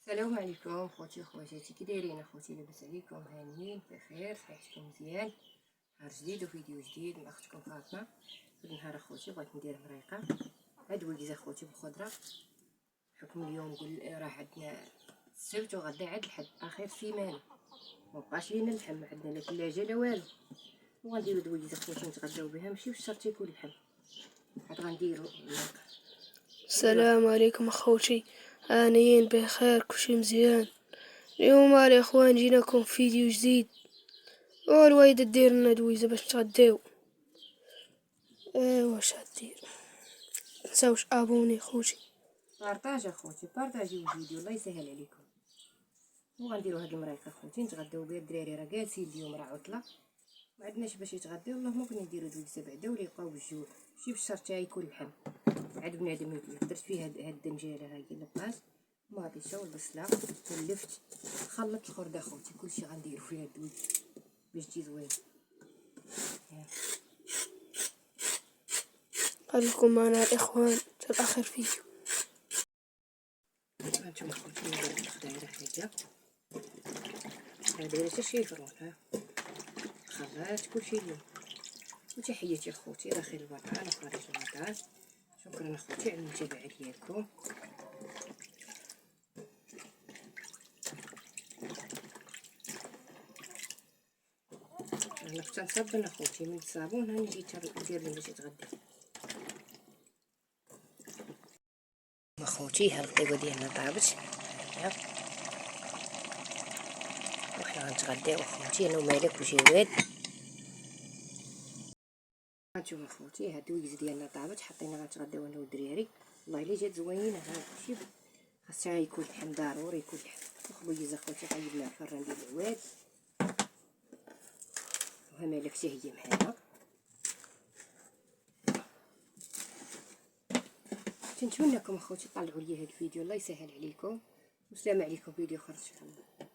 السلام عليكم خوتي وخواتاتي، كي دايرين اخوتي؟ لاباس عليكم؟ هانيين بخير؟ صحتكم مزيان؟ نهار جديد وفيديو جديد من اختكم فاطمه. هاد النهار اخوتي بغيت ندير مريقه هاد ويكز اخوتي بالخضره. بحكم اليوم راه عندنا السبت وغدا عاد الحد اخر سيمانه، مبقاش لينا اللحم، عندنا لا ثلاجه لا والو. وغنديرو دويكز اخوتي نتغداو بها، ماشي بالشرط يكون اللحم، عاد غنديرو السلام عليكم اخوتي، هانيين بخير؟ كلشي مزيان؟ اليوم الاخوان جيناكم فيديو جديد، والوالده دير لنا دويزه باش نتغداو. واش غدير؟ متنساوش ابوني خوتي، بارطاج اخوتي، بارطاجيو الفيديو الله يسهل عليكم. وغنديرو هاد المريقه اخوتي نتغداو بها. الدراري راه جالسين اليوم، راه عطله ما عندناش باش يتغداو، اللهم كنا نديرو دويكزه بعدا ولا يبقاو بالجوع، ماشي بالشرط ياكل اللحم. عاد بنادم ياكل. درت فيه هاد الدنجاله هاهي لاباس ماطيشه والبصله ولفت، خلطت الخرده اخوتي، كلشي غنديرو فيها الدويكز باش تجي زوينه. خليكم معنا الاخوان حتى اخر فيديو. هانتوما اخوتي ندير الخضيره هاديه، دايره حتى شي فرون، ها خلات كلشي اليوم. وتحياتي اخوتي داخل الوطن وخارج الوطن، شكرا اخوتي على المتابعه ديالكم. انا كنت نصبن اخوتي من الصابون، هاني جيت ندير لهم باش يتغدى. اخوتي ها القيوه ديالنا طابت، وحنا غنتغداو اخوتي انا ومالك كلشي واد. هانتوما اخوتي هاد الويكز ديالنا طابت، حطينا غنتغداو انا والدراري. والله الا جات زوينه، ها كلشي خاصها يكون لحم، ضروري يكون لحم. الخبيز اخوتي طيبنا الفران ديال العواد، وها مالك حتى هي معانا. كنتمنىكم اخوتي طلعوا لي هاد الفيديو، الله يسهل عليكم، والسلام عليكم. فيديو اخر ان شاء الله.